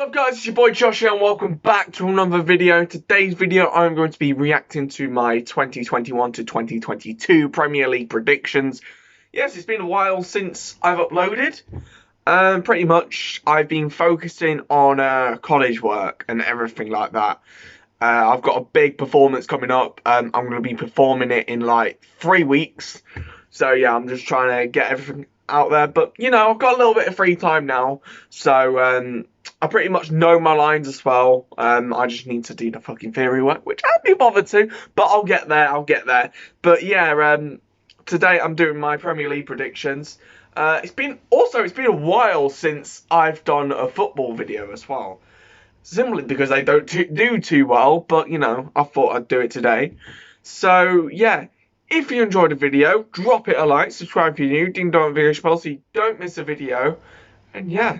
What's up guys, it's your boy Josh here and welcome back to another video. Today's video I'm going to be reacting to my 2021 to 2022 Premier League predictions. Yes, it's been a while since I've uploaded. Pretty much I've been focusing on college work and everything like that. I've got a big performance coming up. I'm going to be performing it in like 3 weeks. So yeah, I'm just trying to get everything out there. But you know, I've got a little bit of free time now. So I pretty much know my lines as well. I just need to do the fucking theory work, which I can't be bothered to, but I'll get there. But yeah, today I'm doing my Premier League predictions. It's been a while since I've done a football video as well. Simply because I don't do too well, but you know, I thought I'd do it today. So yeah, if you enjoyed the video, drop it a like, subscribe if you're new, ding dong video bell so you don't miss a video. And yeah,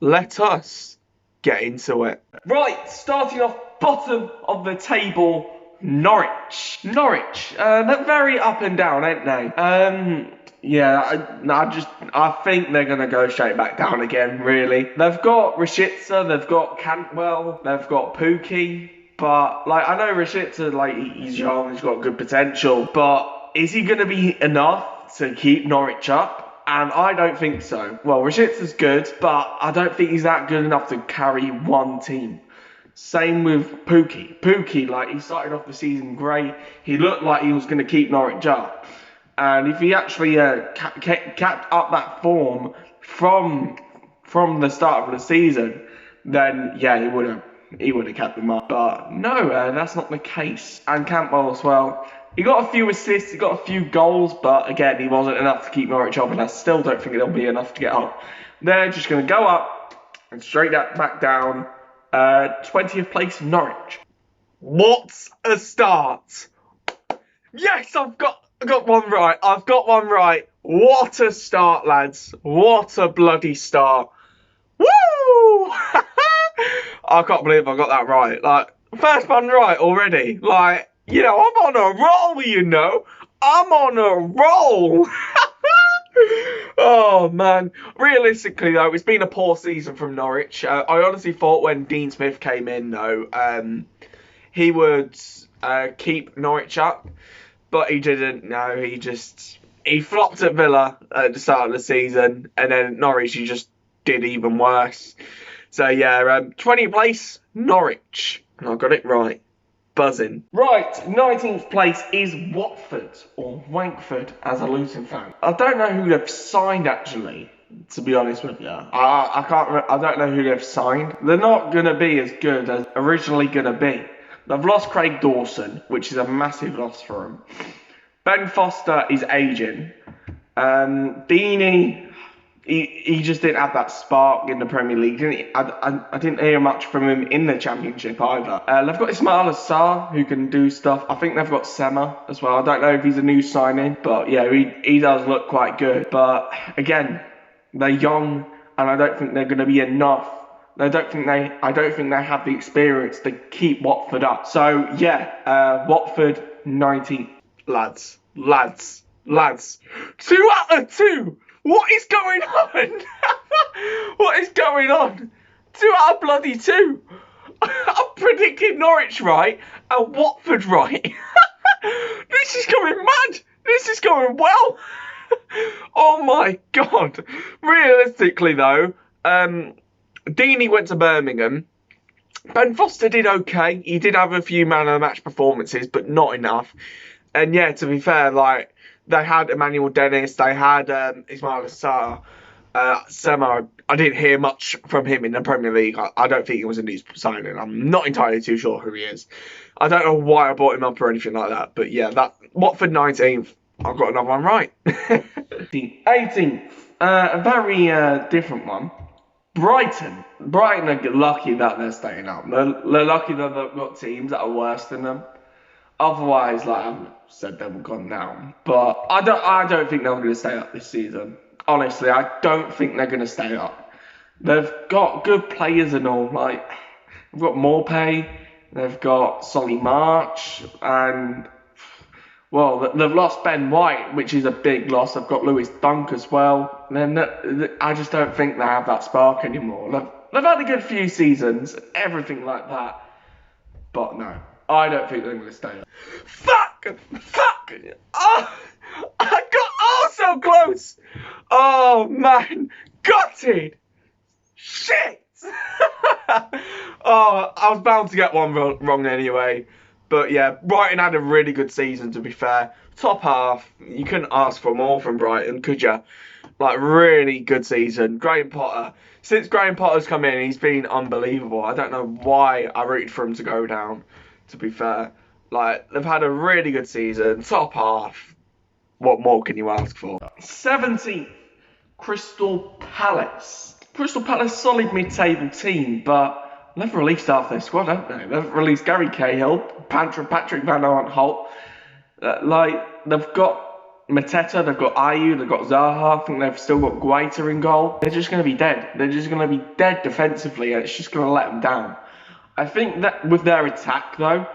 let us get into it. Right, starting off bottom of the table, Norwich. They're very up and down, ain't they? Yeah, I think they're going to go straight back down again, really. They've got Rashica, they've got Cantwell, they've got Pookie. But, like, I know Rashica, like, he's young, he's got good potential. But is he going to be enough to keep Norwich up? And I don't think so. Well, Rashica's good, but I don't think he's that good enough to carry one team. Same with Pookie. Pookie, like, he started off the season great. He looked like he was going to keep Norwich up. And if he actually kept up that form from the start of the season, then yeah, he would have kept them up. But no, that's not the case. And Cantwell as well. He got a few assists, he got a few goals, but again, he wasn't enough to keep Norwich up, and I still don't think it'll be enough to get up. They're just going to go up and straight back down. 20th place, Norwich. What a start! Yes, I've got one right. I've got one right. What a start, lads. What a bloody start. Woo! I can't believe I got that right. Like, first one right already. Like, you know, I'm on a roll, you know. I'm on a roll. Oh, man. Realistically, though, it's been a poor season from Norwich. I honestly thought when Dean Smith came in, though, he would keep Norwich up. But he didn't. No, he flopped at Villa at the start of the season. And then Norwich, he just did even worse. So, yeah, 20th place, Norwich. And I got it right. Buzzing. Right, 19th place is Watford, or Wankford, as a Luton fan. I don't know who they've signed, actually, to be honest with you. I don't know who they've signed. They're not going to be as good as originally going to be. They've lost Craig Dawson, which is a massive loss for them. Ben Foster is aging. Deeney, he just didn't have that spark in the Premier League. I didn't hear much from him in the Championship either. They've got Ismail Assar, who can do stuff. I think they've got Sema as well. I don't know if he's a new signing, but yeah, he does look quite good. But again, they're young, and I don't think they're going to be enough. I don't think they have the experience to keep Watford up. So yeah, Watford 19th. Lads. 2 out of 2. What is going on? What is going on? 2 out of bloody 2. I predicted Norwich right and Watford right. This is going mad. This is going well. Oh my god. Realistically though, Deeney went to Birmingham. Ben Foster did okay. He did have a few man of the match performances, but not enough. And yeah, to be fair, like, they had Emmanuel Dennis, they had Ismail Assar, Sema. I didn't hear much from him in the Premier League. I don't think it was a new signing. I'm not entirely too sure who he is. I don't know why I brought him up or anything like that. But yeah, that Watford 19th. I've got another one right. The 18th, a very different one. Brighton are lucky that they're staying up. They're lucky that they've got teams that are worse than them. Otherwise, like I've said, they would gone down. But I don't think they're going to stay up this season. Honestly, I don't think they're going to stay up. They've got good players and all. Like, they've got Morpay, they've got Solly March, and well, they've lost Ben White, which is a big loss. They've got Lewis Dunk as well. And then I just don't think they have that spark anymore. they've had a good few seasons, everything like that. But no, I don't think they're going to stay. Fuck! Oh, I got so close. Oh man, gutted. Shit. Oh, I was bound to get one wrong anyway. But yeah, Brighton had a really good season, to be fair. Top half, you couldn't ask for more from Brighton, could you? Like, really good season. Graham Potter. Since Graham Potter's come in, he's been unbelievable. I don't know why I rooted for him to go down, to be fair. Like, they've had a really good season. Top half. What more can you ask for? 17th, Crystal Palace. Crystal Palace, solid mid-table team, but they've released half their squad, haven't they? They've released Gary Cahill, Patrick Van Aanholt. They've got Mateta, they've got Ayew, they've got Zaha. I think they've still got Guaita in goal. They're just going to be dead. They're just going to be dead defensively, and it's just going to let them down. I think that with their attack, though,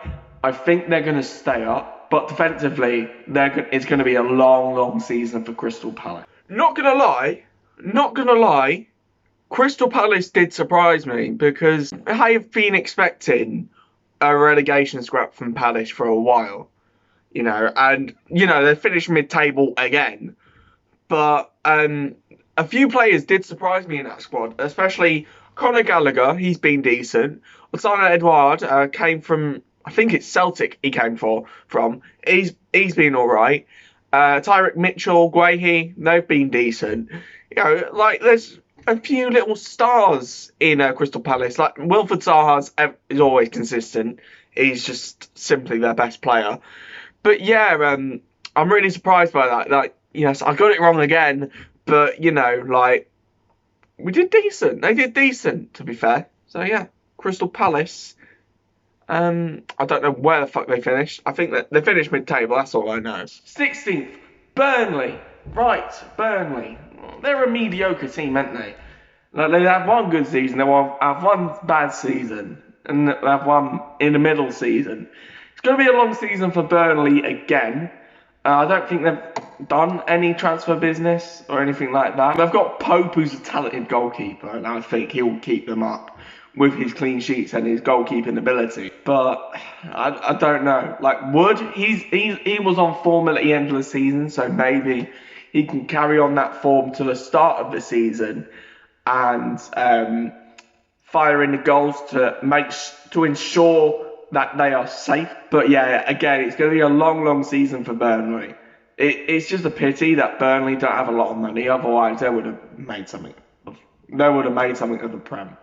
I think they're going to stay up. But defensively, it's going to be a long, long season for Crystal Palace. Not going to lie, Crystal Palace did surprise me because I have been expecting a relegation scrap from Palace for a while. And they finished mid-table again. But a few players did surprise me in that squad, especially Conor Gallagher. He's been decent. Osana Edouard came from, I think it's Celtic he came from. He's been all right. Tyrick Mitchell, Guehi, they've been decent. There's a few little stars in Crystal Palace. Like, Wilfried Zaha is always consistent. He's just simply their best player. But yeah, I'm really surprised by that. Like, yes, I got it wrong again, but we did decent. They did decent, to be fair. So yeah, Crystal Palace. I don't know where the fuck they finished. I think that they finished mid-table. That's all I know. 16th, Burnley. Right, Burnley. They're a mediocre team, aren't they? Like, they have one good season. They have one bad season, and they have one in the middle season. It's going to be a long season for Burnley again. I don't think they've done any transfer business or anything like that. They've got Pope, who's a talented goalkeeper, and I think he'll keep them up with his clean sheets and his goalkeeping ability. But I don't know. Like, Wood, he was on form at the end of the season, so maybe he can carry on that form to the start of the season and fire in the goals to ensure that they are safe. But yeah, again, it's going to be a long, long season for Burnley. It's just a pity that Burnley don't have a lot of money. Otherwise, they would have made something. They would have made something of the Prem.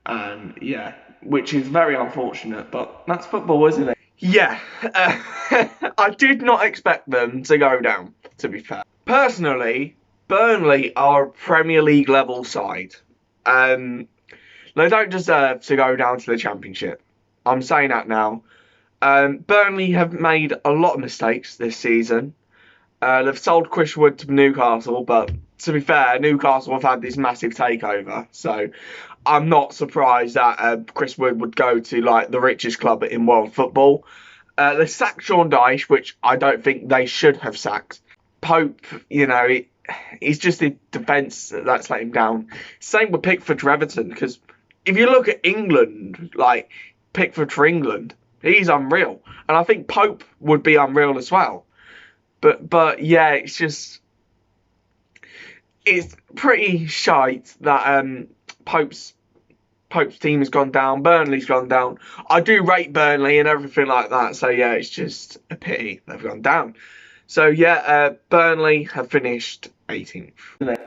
And yeah, which is very unfortunate, but that's football, isn't it? Yeah, I did not expect them to go down, to be fair. Personally, Burnley are a Premier League level side. They don't deserve to go down to the Championship. I'm saying that now. Burnley have made a lot of mistakes this season. They've sold Chris Wood to Newcastle, but to be fair, Newcastle have had this massive takeover. So I'm not surprised that Chris Wood would go to the richest club in world football. They sacked Sean Dyche, which I don't think they should have sacked. Pope, he's just the defence that's let him down. Same with Pickford for Everton, because if you look at England, Pickford for England, he's unreal. And I think Pope would be unreal as well. But yeah, it's pretty shite that Pope's team has gone down, Burnley's gone down. I do rate Burnley and everything like that, so yeah, it's just a pity they've gone down. So yeah, Burnley have finished 18th.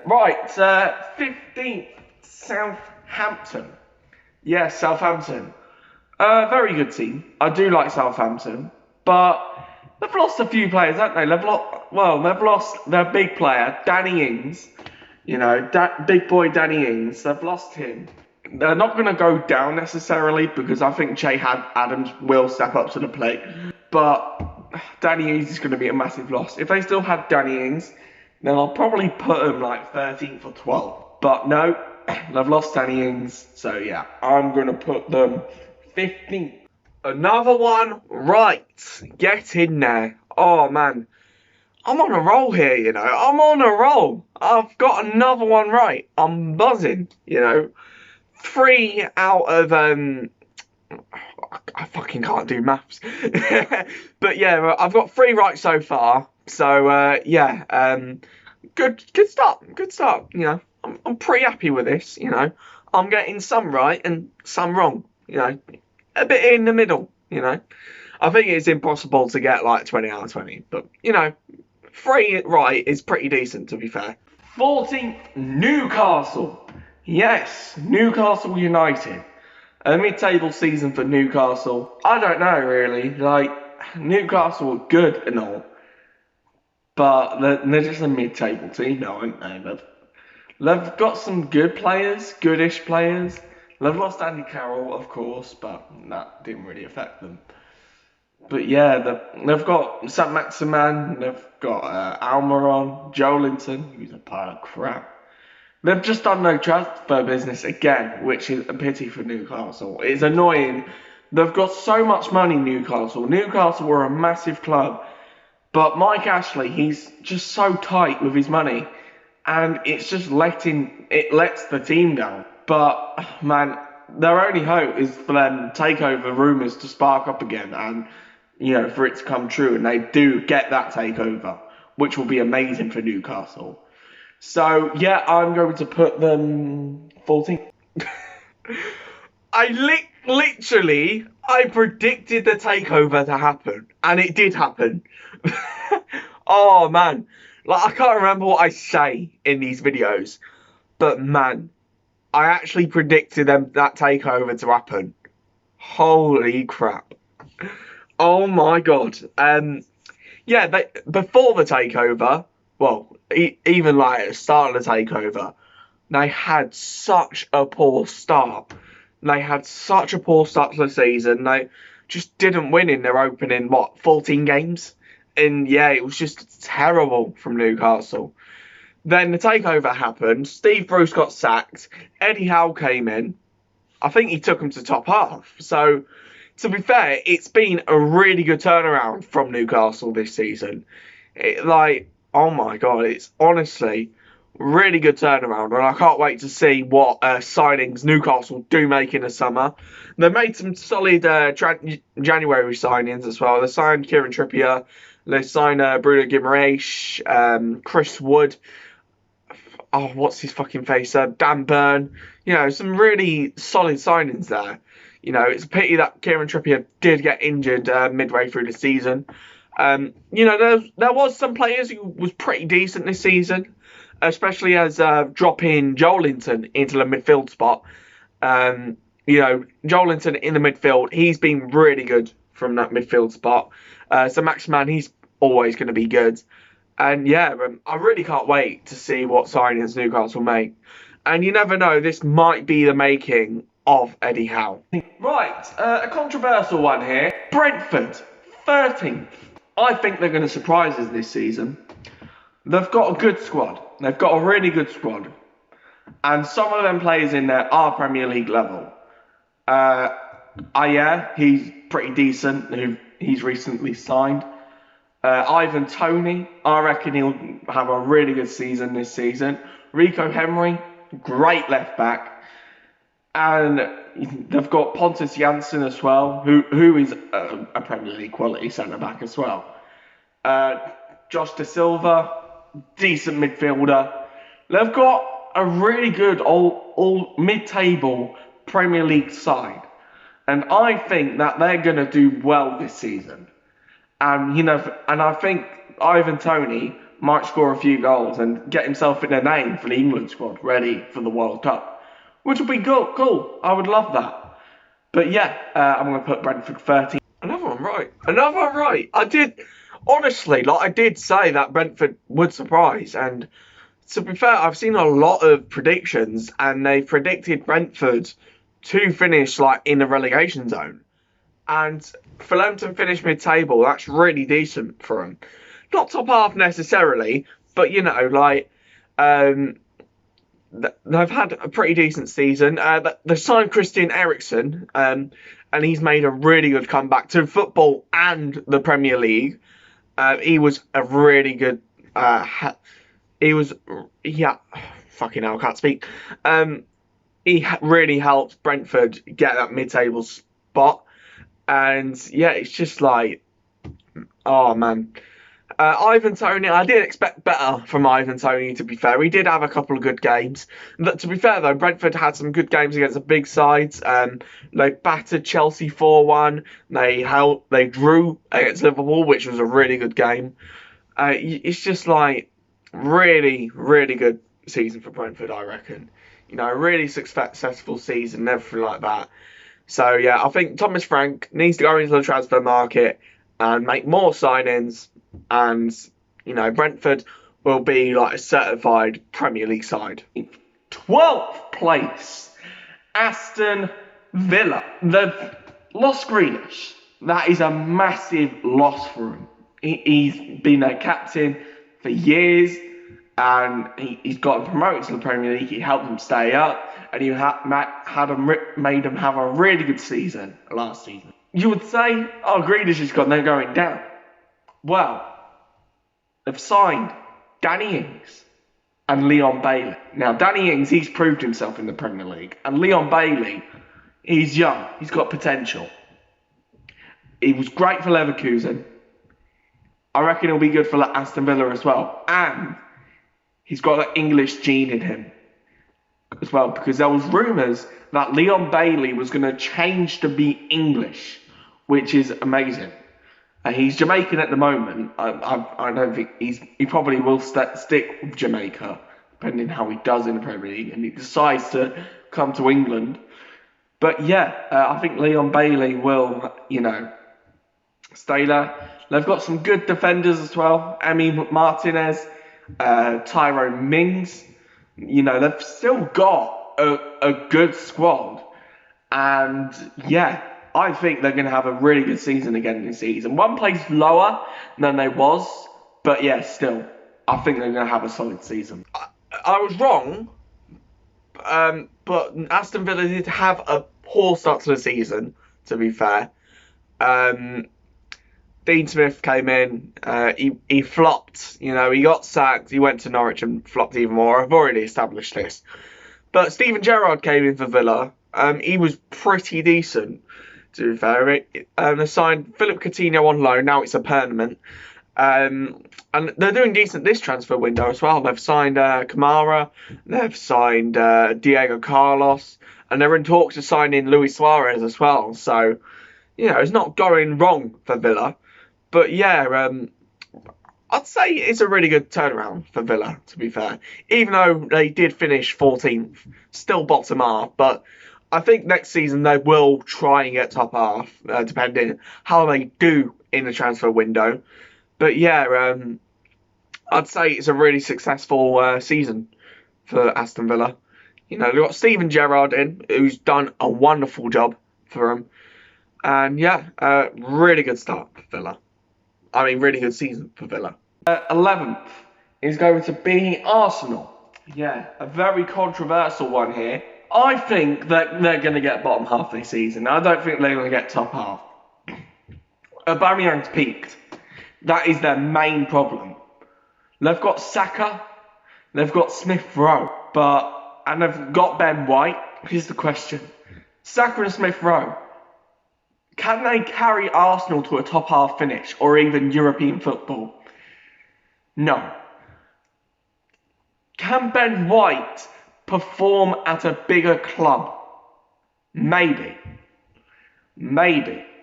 Right, 15th, Southampton. Yeah, Southampton. Very good team. I do like Southampton, but they've lost a few players, haven't they? They've lost their big player, Danny Ings. Big boy Danny Ings. They've lost him. They're not going to go down necessarily because I think Che Adams will step up to the plate. But Danny Ings is going to be a massive loss. If they still had Danny Ings, then I'll probably put them 13th or 12th. But no, they've lost Danny Ings. So yeah, I'm going to put them 15th. Another one right. Get in there. Oh man. I'm on a roll here, I'm on a roll. I've got another one right. I'm buzzing, 3 out of I fucking can't do maths. But yeah, I've got 3 right so far. So yeah, good start. Good start. You know, I'm pretty happy with this. You know, I'm getting some right and some wrong. You know, a bit in the middle. You know, I think it's impossible to get like 20 out of 20, but you know, 3 right is pretty decent, to be fair. 14th, Newcastle. Yes, Newcastle United. A mid-table season for Newcastle. I don't know, really. Like, Newcastle are good and all, but they're just a mid-table team, aren't they? They've got some good players, goodish players. They've lost Andy Carroll, of course, but that didn't really affect them. But yeah, they've got St. Maximan, they've got Almiron, Joelinton, who's a pile of crap. They've just done no transfer business again, which is a pity for Newcastle. It's annoying. They've got so much money, Newcastle. Newcastle were a massive club, but Mike Ashley, he's just so tight with his money, and it's just lets the team down. But man, their only hope is for them takeover rumours to spark up again, and you know, for it to come true, and they do get that takeover, which will be amazing for Newcastle. So yeah, I'm going to put them 14. Literally, I predicted the takeover to happen, and it did happen. Oh man, like I can't remember what I say in these videos, but man, I actually predicted that takeover to happen. Holy crap! Oh my god. Yeah, before the takeover, well, even like at the start of the takeover, they had such a poor start. They had such a poor start to the season. They just didn't win in their opening, 14 games? And yeah, it was just terrible from Newcastle. Then the takeover happened. Steve Bruce got sacked. Eddie Howe came in. I think he took them to top half. So, to be fair, it's been a really good turnaround from Newcastle this season. Oh my god, it's honestly really good turnaround, and I can't wait to see what signings Newcastle do make in the summer. They made some solid January signings as well. They signed Kieran Trippier, they signed Bruno Guimaraes, Chris Wood. Oh, what's his fucking face? Dan Burn. You know, some really solid signings there. You know, it's a pity that Kieran Trippier did get injured midway through the season. You know, there was some players who was pretty decent this season, especially as dropping Joelinton into the midfield spot. You know, Joelinton in the midfield, he's been really good from that midfield spot. So Maximan, he's always going to be good. And yeah, I really can't wait to see what signings Newcastle make. And you never know, this might be the making of Eddie Howe. Right, a controversial one here. Brentford, 13th. I think they're going to surprise us this season. They've got a good squad. They've got a really good squad. And some of them players in there are Premier League level. Yeah, he's pretty decent. He's recently signed. Ivan Toney, I reckon he'll have a really good season this season. Rico Henry, great left back. And they've got Pontus Jansson as well, who is a Premier League quality centre-back as well. Josh Da Silva, decent midfielder. They've got a really good all mid-table Premier League side. And I think that they're going to do well this season. And, you know, and I think Ivan Toney might score a few goals and get himself in a name for the England squad, ready for the World Cup. Which would be cool. I would love that. But yeah, I'm going to put Brentford 13. Another one right. I did, honestly, I did say that Brentford would surprise. And to be fair, I've seen a lot of predictions, and they predicted Brentford to finish, in the relegation zone. And for them to finish mid-table, that's really decent for them. Not top half necessarily, but, you know, they've had a pretty decent season. They signed Christian Eriksen, and he's made a really good comeback to football and the Premier League. He was a really good... fucking hell, I can't speak. he really helped Brentford get that mid-table spot. And yeah, it's just like, oh man. Ivan Toney, I did expect better from Ivan Toney, to be fair. He did have a couple of good games. But to be fair, though, Brentford had some good games against the big sides. They battered Chelsea 4-1. They drew against Liverpool, which was a really good game. It's just like really, really good season for Brentford, I reckon. You know, really successful season and everything like that. So, yeah, I think Thomas Frank needs to go into the transfer market and make more signings. And, you know, Brentford will be like a certified Premier League side. 12th place, Aston Villa. They've lost Grealish. That is a massive loss for him. He's been their captain for years, and he's got promoted to the Premier League. He helped them stay up, and he made them have a really good season last season. You would say, oh, Grealish has gone, they're going down. Well, they've signed Danny Ings and Leon Bailey. Now, Danny Ings, he's proved himself in the Premier League. And Leon Bailey, he's young. He's got potential. He was great for Leverkusen. I reckon he'll be good for Aston Villa as well. And he's got that English gene in him as well. Because there was rumours that Leon Bailey was going to change to be English, which is amazing. He's Jamaican at the moment. I don't think he probably will stick with Jamaica, depending how he does in the Premier League, and he decides to come to England. But yeah, I think Leon Bailey will, you know, stay there. They've got some good defenders as well. Emi Martinez, Tyrone Mings. You know, they've still got a good squad. And yeah, I think they're going to have a really good season again this season. One place lower than they was, but yeah, still, I think they're going to have a solid season. I was wrong, but Aston Villa did have a poor start to the season, to be fair. Dean Smith came in, he flopped, you know, he got sacked, he went to Norwich and flopped even more. I've already established this. But Steven Gerrard came in for Villa. He was pretty decent, to be fair. They signed Philip Coutinho on loan. Now it's a permanent. And they're doing decent this transfer window as well. They've signed Kamara. They've signed Diego Carlos. And they're in talks of signing Luis Suarez as well. So, you know, it's not going wrong for Villa. But yeah, I'd say it's a really good turnaround for Villa, to be fair. Even though they did finish 14th, still bottom half. But I think next season they will try and get top half, depending how they do in the transfer window. But yeah, I'd say it's a really successful season for Aston Villa. You know, they've got Steven Gerrard in, who's done a wonderful job for them. And yeah, really good start for Villa. I mean, really good season for Villa. 11th is going to be Arsenal. Yeah, a very controversial one here. I think that they're going to get bottom half this season. I don't think they're going to get top half. Aubameyang's peaked. That is their main problem. They've got Saka, they've got Smith Rowe, and they've got Ben White. Here's the question: Saka and Smith Rowe, can they carry Arsenal to a top half finish or even European football? No. Can Ben White perform at a bigger club? Maybe.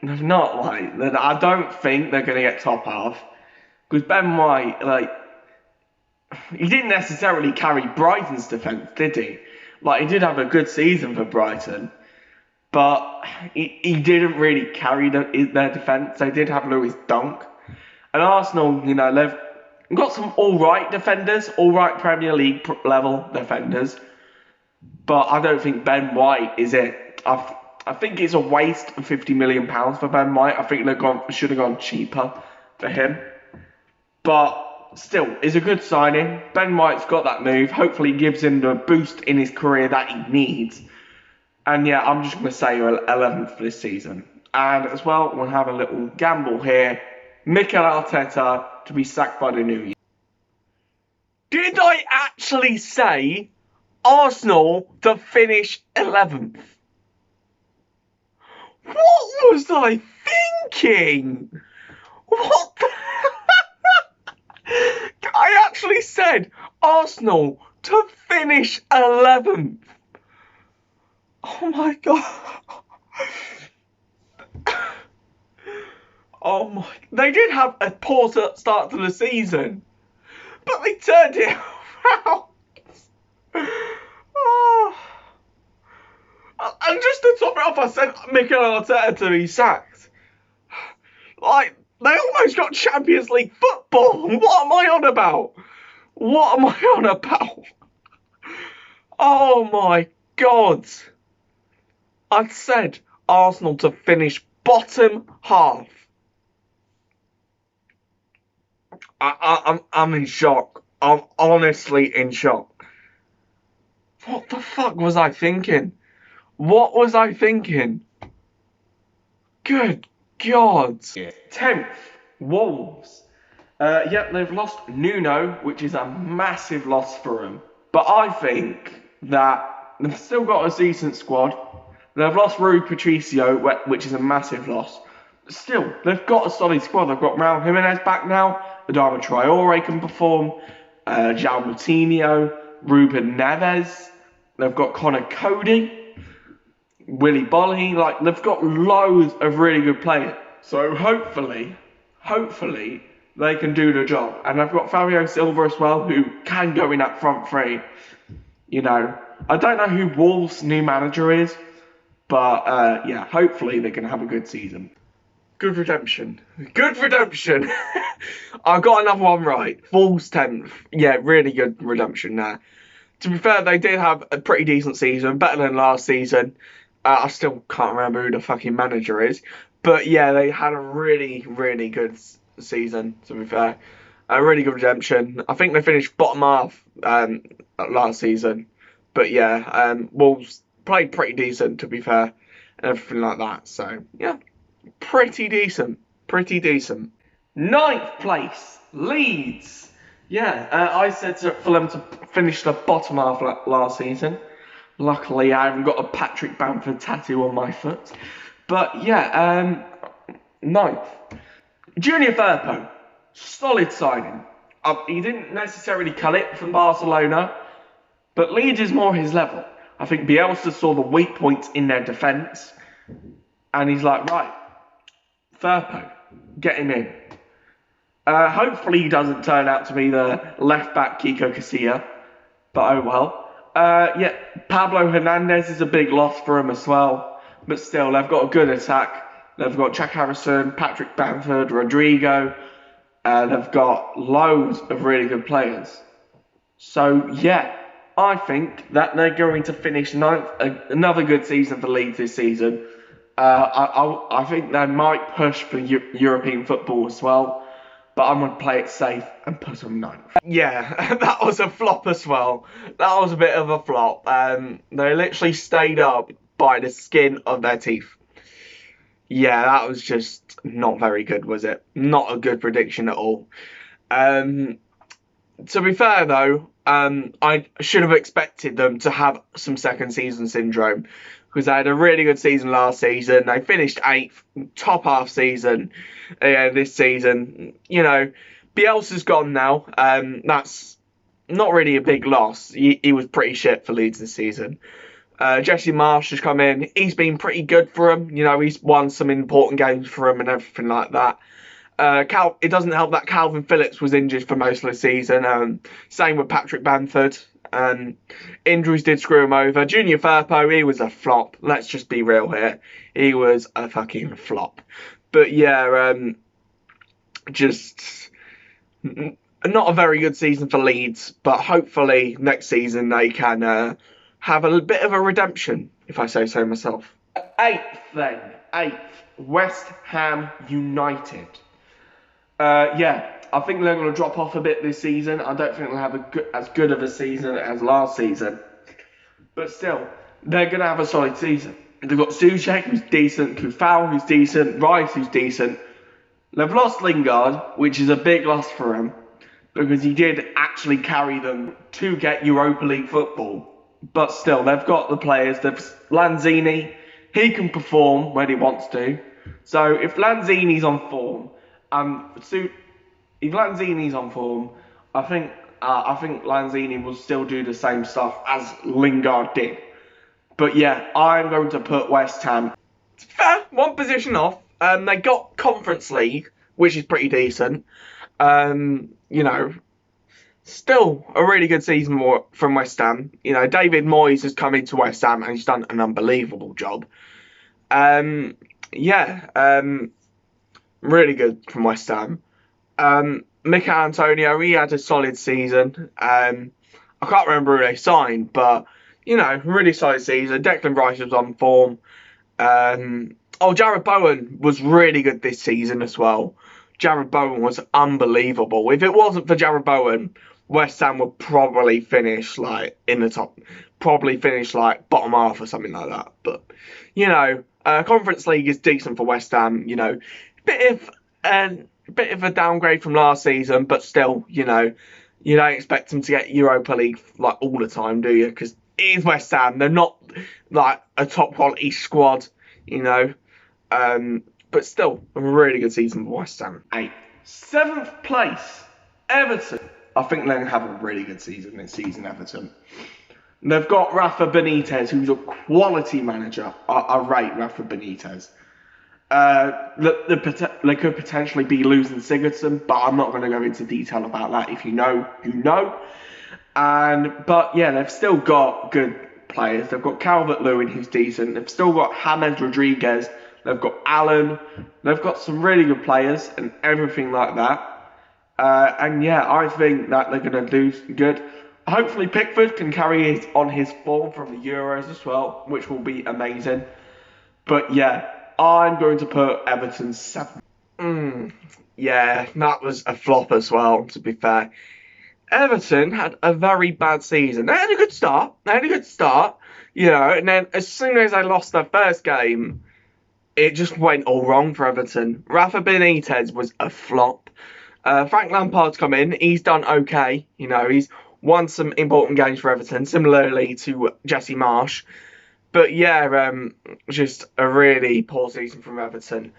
If not, I don't think they're going to get top half. Because Ben White, he didn't necessarily carry Brighton's defence, did he? He did have a good season for Brighton. But he didn't really carry their defence. They did have Lewis Dunk. And Arsenal, you know, they've got some alright defenders, alright Premier League level defenders. But I don't think Ben White is it. I think it's a waste of £50 million for Ben White. I think they should have gone cheaper for him. But still, it's a good signing. Ben White's got that move. Hopefully gives him the boost in his career that he needs. And yeah, I'm just going to say 11th for this season. And as well, we'll have a little gamble here. Mikel Arteta to be sacked by the new year. Did I actually say Arsenal to finish 11th. What was I thinking? What the... I actually said Arsenal to finish 11th. Oh my god. Oh my... They did have a poor start to the season, but they turned it around. Oh. And just to top it off, I said Mikel Arteta to be sacked. Like, they almost got Champions League football. What am I on about? What am I on about? Oh my god. I said Arsenal to finish bottom half. I'm in shock. I'm honestly in shock. What the fuck was I thinking? What was I thinking? Good God. 10th, Wolves. Yep, they've lost Nuno, which is a massive loss for them. But I think that they've still got a decent squad. They've lost Rui Patricio, which is a massive loss. But still, they've got a solid squad. They've got Raul Jimenez back now. Adama Traore can perform. João Moutinho, Ruben Neves. They've got Connor Cody. Willy Bolly, like, they've got loads of really good players. So hopefully, they can do the job. And they've got Fabio Silva as well, who can go in that front three. You know, I don't know who Wolves' new manager is, but yeah, hopefully they're going to have a good season. Good redemption. Good redemption. I got another one right. Wolves 10th. Yeah, really good redemption there. To be fair, they did have a pretty decent season, better than last season. I still can't remember who the fucking manager is. But yeah, they had a really, really good season, to be fair. A really good redemption. I think they finished bottom half last season. But yeah, Wolves played pretty decent, to be fair. And everything like that. So, yeah, pretty decent. Pretty decent. 9th place, Leeds. Yeah, I said for them to finish the bottom half last season. Luckily, I haven't got a Patrick Bamford tattoo on my foot. But yeah, 9th. Junior Firpo, solid signing. He didn't necessarily cut it from Barcelona, but Leeds is more his level. I think Bielsa saw the weak points in their defence, and he's like, right, Firpo, get him in. Hopefully he doesn't turn out to be the left-back Kiko Casilla, but oh well. Yeah, Pablo Hernandez is a big loss for him as well. But still, they've got a good attack. They've got Jack Harrison, Patrick Bamford, Rodrigo. They've got loads of really good players. So, yeah, I think that they're going to finish 9th. Another good season for Leeds this season. I think they might push for European football as well. But I'm going to play it safe and put them 9th. Yeah, that was a flop as well. That was a bit of a flop. They literally stayed up by the skin of their teeth. Yeah, that was just not very good, was it? Not a good prediction at all. To be fair, though, I should have expected them to have some second season syndrome. Because they had a really good season last season. They finished 8th, top half season this season. You know, Bielsa's gone now. That's not really a big loss. He was pretty shit for Leeds this season. Jesse Marsch has come in. He's been pretty good for him. You know, he's won some important games for him and everything like that. It doesn't help that Calvin Phillips was injured for most of the season. Same with Patrick Bamford. Injuries did screw him over. Junior Firpo, he was a flop. Let's just be real here. He was a fucking flop. But yeah, just not a very good season for Leeds. But hopefully next season they can have a bit of a redemption, if I say so myself. 8th then. 8th. West Ham United. Yeah, I think they're going to drop off a bit this season. I don't think they'll have as good of a season as last season. But still, they're going to have a solid season. They've got Soucek, who's decent, Kufal, who's decent, Rice, who's decent. They've lost Lingard, which is a big loss for him, because he did actually carry them to get Europa League football. but still, they've got the players. They've Lanzini, he can perform when he wants to. So if Lanzini's on form, if Lanzini's on form, I think Lanzini will still do the same stuff as Lingard did. But yeah, I'm going to put West Ham. Fair, one position off. They got Conference League, which is pretty decent. You know, still a really good season from West Ham. You know, David Moyes has come into West Ham and he's done an unbelievable job. Really good from West Ham. Mikel Antonio, he had a solid season. I can't remember who they signed, but, you know, really solid season. Declan Rice was on form. Jarrod Bowen was really good this season as well. Jarrod Bowen was unbelievable. If it wasn't for Jarrod Bowen, West Ham would probably finish like in the top, probably finish like bottom half or something like that. But, you know, Conference League is decent for West Ham. You know, bit of a downgrade from last season, but still, you know, you don't expect them to get Europa League like all the time, do you? Because it is West Ham. They're not like a top quality squad, you know. But still, a really good season for West Ham. 7th place, Everton. I think they're going to have a really good season this season, Everton. They've got Rafa Benitez, who's a quality manager. I rate Rafa Benitez. They could potentially be losing Sigurdsson, but I'm not going to go into detail about that. If you know, you know. But yeah, they've still got good players. They've got Calvert-Lewin, who's decent. They've still got James Rodriguez. They've got Allen. They've got some really good players and everything like that. And yeah, I think that they're going to do good. Hopefully Pickford can carry on his form from the Euros as well, which will be amazing. But yeah, I'm going to put Everton 7th. Yeah, that was a flop as well, to be fair. Everton had a very bad season. They had a good start. You know, and then as soon as they lost their first game, it just went all wrong for Everton. Rafa Benitez was a flop. Frank Lampard's come in. He's done okay. You know, he's won some important games for Everton, similarly to Jesse Marsch. But yeah, just a really poor season from Everton.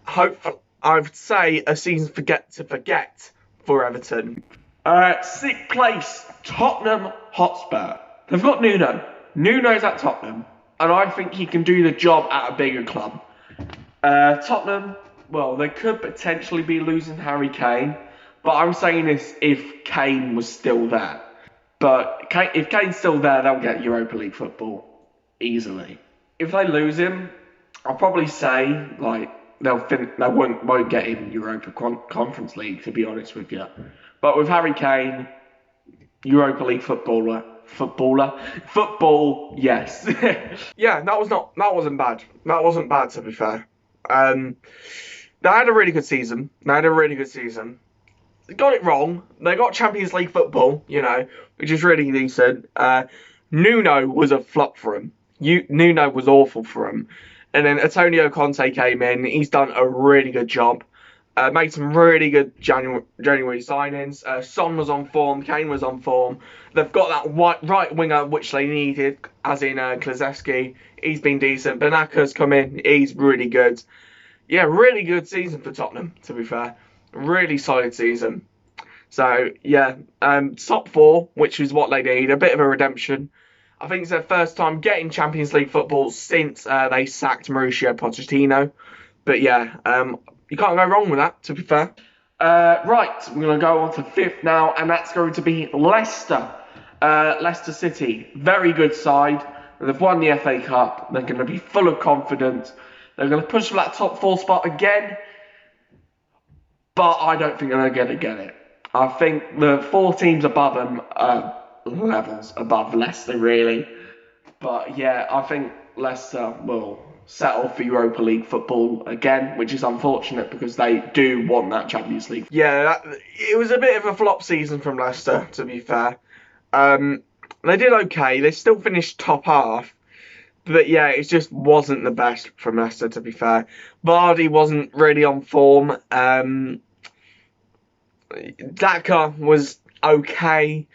Hopefully, I would say a season to forget for Everton. 6th place, Tottenham Hotspur. They've got Nuno. Nuno's at Tottenham, and I think he can do the job at a bigger club. Tottenham, well, they could potentially be losing Harry Kane, but I'm saying this if Kane was still there. But if Kane's still there, they'll get Europa League football easily. If they lose him, I'll probably say like they won't get in Europa Conference League, to be honest with you. But with Harry Kane, Europa League football, yes. Yeah, that wasn't bad. That wasn't bad, to be fair. They had a really good season. They got it wrong. They got Champions League football, you know, which is really decent. Nuno was a flop for him. Nuno was awful for him. And then Antonio Conte came in. He's done a really good job. Made some really good January signings. Son was on form. Kane was on form. They've got that right winger which they needed, as in Kulusevski. He's been decent. Banaka's come in. He's really good. Yeah, really good season for Tottenham, to be fair. Really solid season. So, yeah, top 4, which is what they need. A bit of a redemption. I think it's their first time getting Champions League football since they sacked Mauricio Pochettino. But yeah, you can't go wrong with that, to be fair. Right, we're going to go on to 5th now, and that's going to be Leicester. Leicester City, very good side. They've won the FA Cup. They're going to be full of confidence. They're going to push for that top 4 spot again. But I don't think they're going to get it. I think the 4 teams above them are levels above Leicester, really. But yeah, I think Leicester will settle for Europa League football again, which is unfortunate because they do want that Champions League. Yeah, it was a bit of a flop season from Leicester, to be fair. They did okay. They still finished top half. But yeah, it just wasn't the best from Leicester, to be fair. Vardy wasn't really on form. Daka was okay.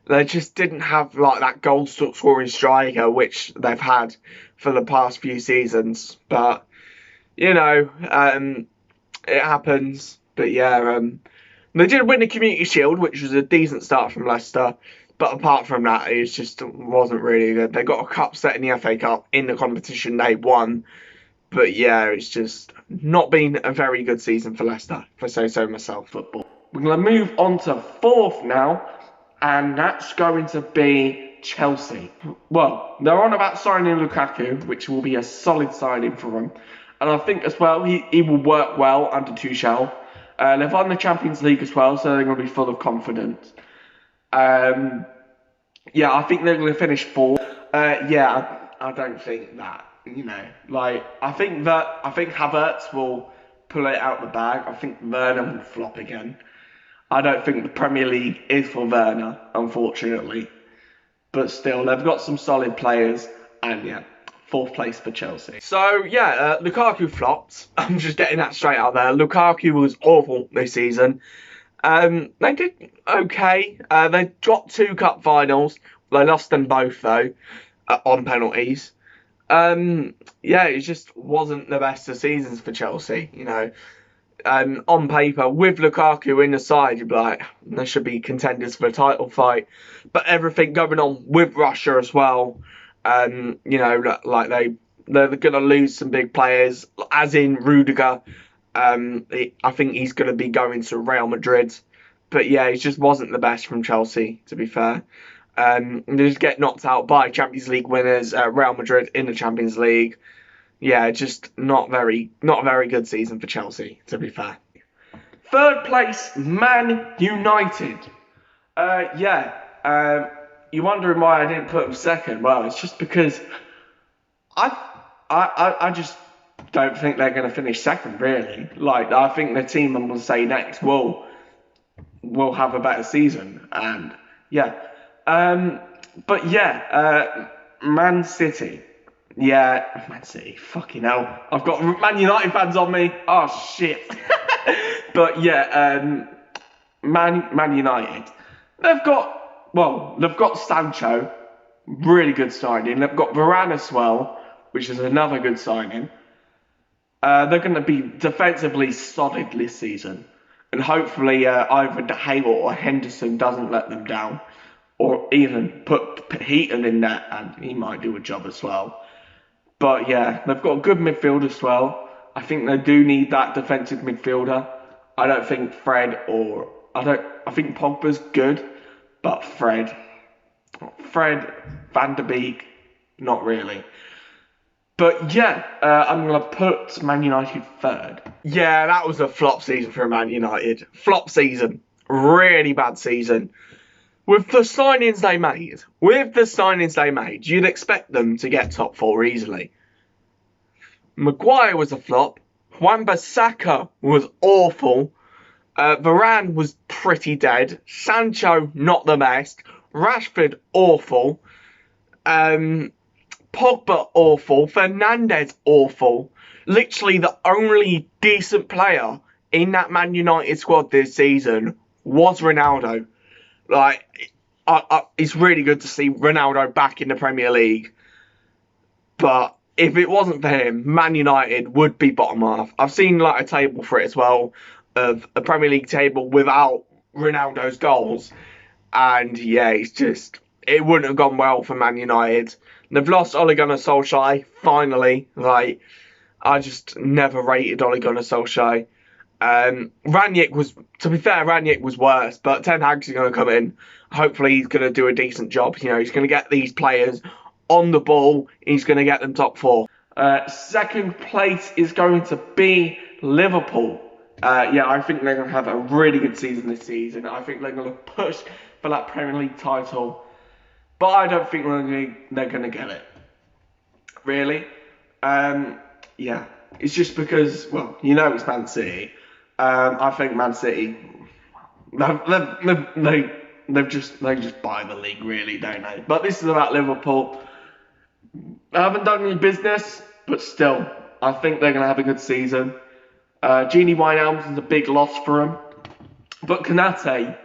They just didn't have like that goal scoring striker which they've had for the past few seasons. But you know, it happens. But yeah, they did win the Community Shield, which was a decent start from Leicester. But apart from that, it just wasn't really good. They got a cup set in the FA Cup in the competition they won. But yeah, it's just not been a very good season for Leicester, if I say so myself. Football. We're going to move on to fourth now, and that's going to be Chelsea. Well, they're on about signing Lukaku, which will be a solid signing for them. And I think as well, he will work well under Tuchel. They've won the Champions League as well, so they're going to be full of confidence. Yeah, I think they're going to finish fourth. I don't think that, I think Havertz will pull it out the bag. I think Werner will flop again. I don't think the Premier League is for Werner, unfortunately. But still, they've got some solid players, and yeah, fourth place for Chelsea. So yeah, Lukaku flopped. I'm just getting that straight out there. Lukaku was awful this season. They did okay. They got 2 cup finals. They lost them both though, on penalties. It just wasn't the best of seasons for Chelsea. On paper, with Lukaku in the side, you'd be like, they should be contenders for a title fight. But everything going on with Russia as well, they're going to lose some big players, as in Rudiger. I think he's going to be going to Real Madrid. But yeah, he just wasn't the best from Chelsea, to be fair. They just get knocked out by Champions League winners, Real Madrid in the Champions League. Yeah, just not a very good season for Chelsea, to be fair. Third place, Man United. You're wondering why I didn't put them second. Well, it's just because I just don't think they're going to finish second, really. I think the team I'm going to say next will have a better season. And Man City. Yeah, Man City, fucking hell. I've got Man United fans on me. Oh, shit. But yeah, Man United. They've got Sancho, really good signing. They've got Varane as well, which is another good signing. They're going to be defensively solid this season. And hopefully either De Gea or Henderson doesn't let them down. Or even put Heaton in there, and he might do a job as well. But yeah, they've got a good midfield as well. I think they do need that defensive midfielder. I don't think I think Pogba's good, but Fred, Van der Beek, not really. But yeah, I'm going to put Man United third. Yeah, that was a flop season for Man United. Flop season. Really bad season. With the signings they made, you'd expect them to get top 4 easily. Maguire was a flop. Wan-Bissaka was awful. Varane was pretty dead. Sancho, not the best. Rashford, awful. Pogba, awful. Fernandes, awful. Literally the only decent player in that Man United squad this season was Ronaldo. It's really good to see Ronaldo back in the Premier League. But if it wasn't for him, Man United would be bottom half. I've seen a table for it as well, of a Premier League table without Ronaldo's goals. And yeah, it wouldn't have gone well for Man United. They've lost Ole Gunnar Solskjaer, finally. I just never rated Ole Gunnar Solskjaer. Ranić was worse, but Ten Hag's going to come in. Hopefully he's going to do a decent job. He's going to get these players on the ball. He's going to get them top 4. Second place is going to be Liverpool. I think they're going to have a really good season this season. I think they're going to push for that Premier League title. But I don't think they're going to get it. Really. It's just because, it's Man City. I think Man City, they just buy the league, really, don't they? But this is about Liverpool. They haven't done any business, but still, I think they're going to have a good season. Gini Wijnaldum is a big loss for them, but Konate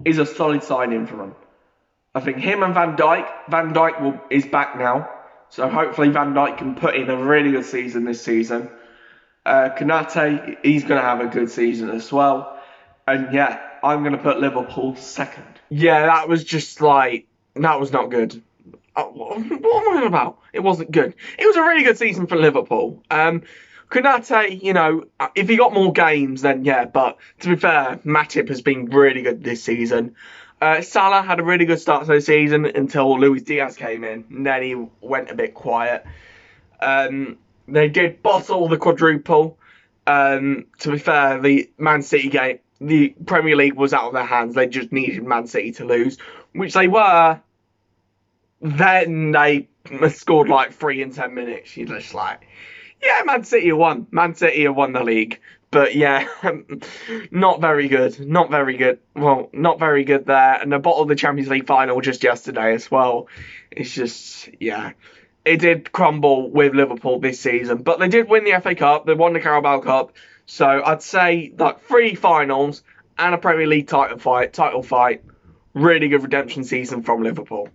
is a solid signing for them. I think him and Van Dijk. Van Dijk is back now, so hopefully Van Dijk can put in a really good season this season. Konate, he's going to have a good season as well. And yeah, I'm going to put Liverpool second. Yeah, that was just like, that was not good. What am I on about? It wasn't good. It was a really good season for Liverpool. Konate, you know, if he got more games, then yeah. But to be fair, Matip has been really good this season. Salah had a really good start to the season until Luis Diaz came in, and then he went a bit quiet. They did bottle the quadruple. To be fair, the Man City game, the Premier League was out of their hands. They just needed Man City to lose, which they were. Then they scored like 3 in 10 minutes. You're just like, yeah, Man City won. Man City have won the league. But yeah, not very good. Not very good. Well, not very good there. And they bottled the Champions League final just yesterday as well. It's just, yeah. It did crumble with Liverpool this season. But they did win the FA Cup. They won the Carabao Cup. So I'd say like 3 finals and a Premier League title fight. Really good redemption season from Liverpool.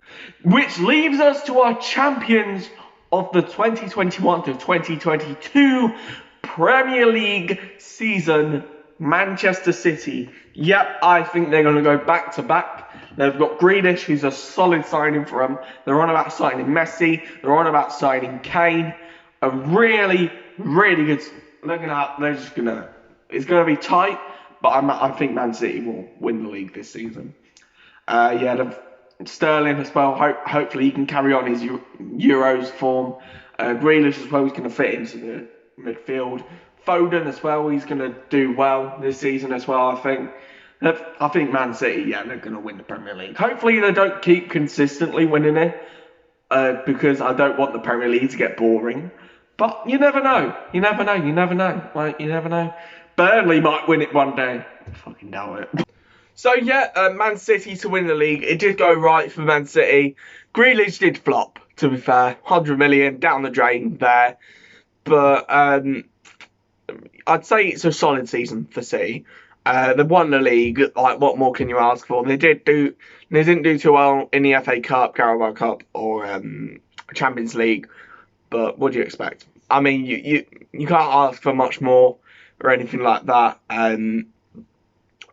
Which leaves us to our champions of the 2021 to 2022 Premier League season, Manchester City. Yep, I think they're going to go back to back. They've got Grealish, who's a solid signing for them. They're on about signing Messi. They're on about signing Kane. A really, really good. It's going to be tight, but I think Man City will win the league this season. Sterling as well. Hopefully he can carry on his Euros form. Grealish as well. He's going to fit into the midfield. Foden as well. He's going to do well this season as well. I think Man City. Yeah, they're going to win the Premier League. Hopefully they don't keep consistently winning it, because I don't want the Premier League to get boring. But you never know. You never know. Like, you never know. Burnley might win it one day. I fucking doubt it. So yeah, Man City to win the league. It did go right for Man City. Grealish did flop, to be fair. 100 million down the drain there. But I'd say it's a solid season for City. They won the league. Like, what more can you ask for? They didn't do too well in the FA Cup, Carabao Cup, or Champions League. But what do you expect? I mean, you can't ask for much more or anything like that.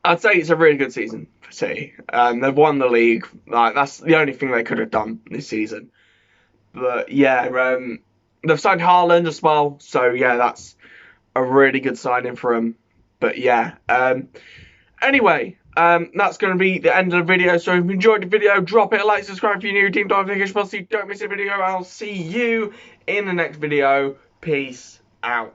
I'd say it's a really good season for City. They've won the league. Like, that's the only thing they could have done this season. But yeah, they've signed Haaland as well. So yeah, that's a really good signing for them. But yeah, anyway, that's going to be the end of the video. So if you enjoyed the video, drop it a like, subscribe if you're new, team notification, so you don't miss a video. I'll see you in the next video. Peace out.